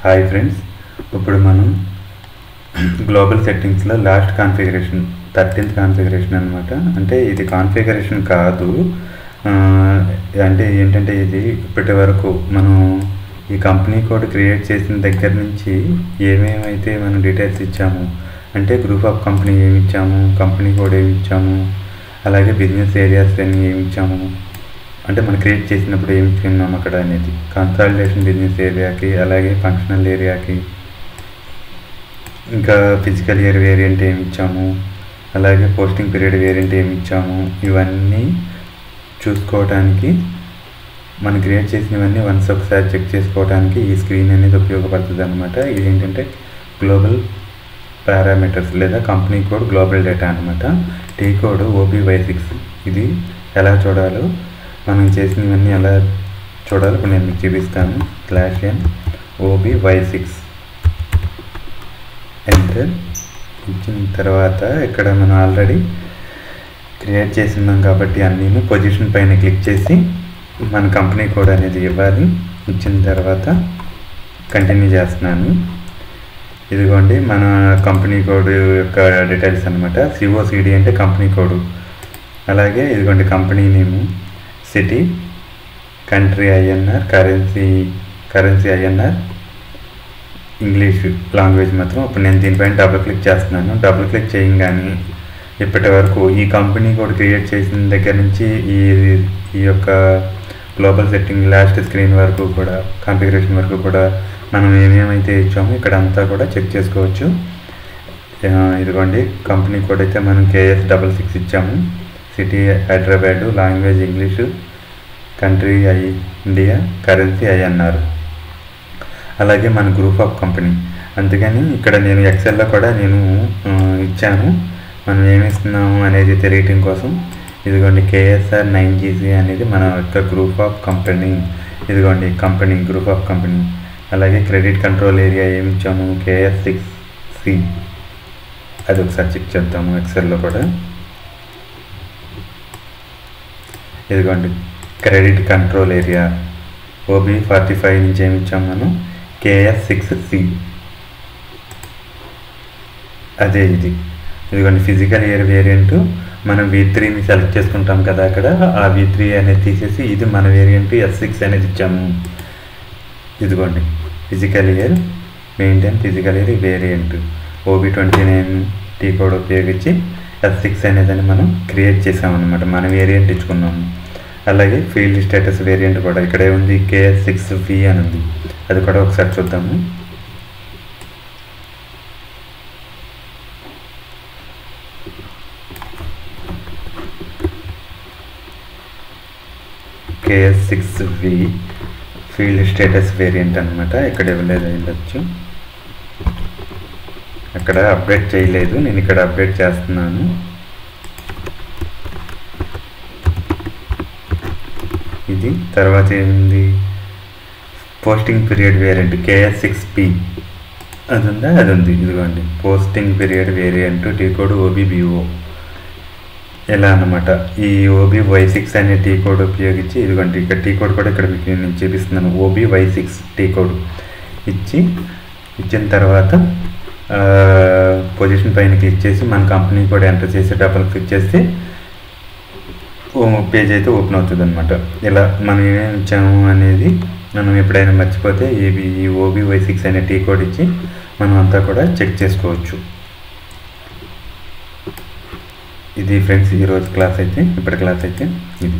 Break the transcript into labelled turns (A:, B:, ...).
A: Hi friends, ఇప్పుడు మనం global సెట్టింగ్స్లో లాస్ట్ కాన్ఫిగరేషన్ 13th కాన్ఫిగరేషన్ అనమాట. అంటే ఇది కాన్ఫిగరేషన్ కాదు, అంటే ఏంటంటే ఇది ఇప్పటి వరకు మనం ఈ కంపెనీ కోడ్ క్రియేట్ చేసిన దగ్గర నుంచి ఏమేమైతే మనం డీటెయిల్స్ ఇచ్చాము, అంటే గ్రూప్ ఆఫ్ కంపెనీ ఏమి ఇచ్చాము, కంపెనీ కోడ్ ఏమి ఇచ్చాము, అలాగే బిజినెస్ ఏరియాస్ అన్నీ ఏమి ఇచ్చాము, అంటే మనం క్రియేట్ చేసినప్పుడు ఏమి ఇచ్చుకున్నాం అక్కడ అనేది, కన్సాలిడేషన్ బిజినెస్ ఏరియాకి, అలాగే ఫంక్షనల్ ఏరియాకి, ఇంకా ఫిజికల్ ఇయర్ వేరియంట్ ఏమి ఇచ్చాము, అలాగే పోస్టింగ్ పీరియడ్ వేరియంట్ ఏమి ఇచ్చాము, ఇవన్నీ చూసుకోవడానికి మనం క్రియేట్ చేసినవన్నీ వన్స్ ఒకసారి చెక్ చేసుకోవడానికి ఈ స్క్రీన్ అనేది ఉపయోగపడుతుంది అనమాట. ఇది ఏంటంటే గ్లోబల్ పారామీటర్స్ లేదా కంపెనీ కోడ్ గ్లోబల్ డేటా అనమాట. T code OBY6. ఇది ఎలా చూడాలో, మనం చేసినవన్నీ ఎలా చూడాలో ఇప్పుడు నేను మీకు చూపిస్తాను. /n OBY6 ఎంటర్ ఇచ్చిన తర్వాత ఇక్కడ మనం ఆల్రెడీ క్రియేట్ చేస్తున్నాం కాబట్టి అన్నీ పొజిషన్ పైన క్లిక్ చేసి మన కంపెనీ కోడ్ అనేది ఇవ్వాలి. ఇచ్చిన తర్వాత కంటిన్యూ చేస్తున్నాను. ఇదిగోండి మన కంపెనీ కోడ్ యొక్క డీటెయిల్స్ అనమాట. COCD అంటే కంపెనీ కోడ్. అలాగే ఇదిగోండి కంపెనీ నేము, city, country INR, currency INR, English language మాత్రం. ఇప్పుడు నేను దీనిపైన డబుల్ క్లిక్ చేస్తున్నాను. డబుల్ క్లిక్ చేయగానే ఇప్పటి వరకు ఈ కంపెనీ కోడ్ క్రియేట్ చేసిన దగ్గర నుంచి ఈ యొక్క గ్లోబల్ సెట్టింగ్ లాస్ట్ స్క్రీన్ వరకు కూడా, కాన్ఫిగరేషన్ వరకు కూడా మనం ఏమేమైతే ఇచ్చామో ఇక్కడ అంతా కూడా చెక్ చేసుకోవచ్చు. ఇదిగోండి కంపెనీ కోడ్ అయితే మనం KS66 ఇచ్చాము. City Hyderabad, language English, country India, currency INR, అలాగే మన గ్రూప్ ఆఫ్ కంపెనీ. అందుకని ఇక్కడ నేను ఎక్సెల్లో కూడా నేను ఇచ్చాను, మనం ఏమిస్తున్నాము అనేది తెలియటం కోసం. ఇదిగోండి KSR 9GC అనేది మన యొక్క గ్రూప్ ఆఫ్ కంపెనీ. ఇదిగోండి కంపెనీ, గ్రూప్ ఆఫ్ కంపెనీ. అలాగే క్రెడిట్ కంట్రోల్ ఏరియా ఏమి ఇచ్చాము, KS6C. అది ఒకసారి చెక్ చేద్దాము ఎక్సెల్లో కూడా. ఇదిగోండి క్రెడిట్ కంట్రోల్ ఏరియా OB45 నుంచి ఏమి ఇచ్చాము మనం, KS6C. అదే ఇది. ఇదిగోండి ఫిజికల్ ఇయర్ వేరియంట్ మనం V3ని సెలెక్ట్ చేసుకుంటాం కదా అక్కడ, ఆ V3 అనేది తీసేసి ఇది మన వేరియంట్ S6 అనేది ఇచ్చాము. ఇదిగోండి physical year maintain, physical year variant OB29 T code ఉపయోగించి S6 అనేదని మనం క్రియేట్ చేసామన్నమాట. మన వేరియంట్ ఇచ్చుకున్నాము. అలాగే ఫీల్డ్ స్టేటస్ వేరియంట్ కూడా ఇక్కడే ఉంది, KS6V అని ఉంది. అది కూడా ఒకసారి చూద్దాము. KS6V ఫీల్డ్ స్టేటస్ వేరియంట్ అనమాట. ఇక్కడ ఇవ్వలేదు, వెళ్ళొచ్చు. అక్కడ అప్డేట్ చేయలేదు, నేను ఇక్కడ అప్డేట్ చేస్తున్నాను. ఇది తర్వాత ఏముంది, పోస్టింగ్ పీరియడ్ వేరియంట్ KS6P. అది ఉందా, అది ఉంది. ఇదిగోండి posting period variant T code OBBO. ఎలా అన్నమాట, ఈ OBY6 అనే టీ కోడ్ ఉపయోగించి, ఇదిగోండి ఇక్కడ టీ కోడ్ కూడా ఇక్కడ మీకు నేను చూపిస్తున్నాను. OBY6 టీ కోడ్ ఇచ్చిన తర్వాత పొజిషన్ పైన క్లిక్ చేసి మన కంపెనీ కోడ్ ఎంటర్ చేసి డబుల్ క్లిక్ చేస్తే పేజ్ అయితే ఓపెన్ అవుతుంది అనమాట. ఇలా మనం ఏమేమి ఇచ్చాము అనేది మనం ఎప్పుడైనా మర్చిపోతే ఈ OBY6 అనే టీ కోడ్ ఇచ్చి మనం అంతా కూడా చెక్ చేసుకోవచ్చు. ఇది ఫ్రెండ్స్ ఈరోజు క్లాస్ అయితే, ఇప్పటి క్లాస్ అయితే ఇది.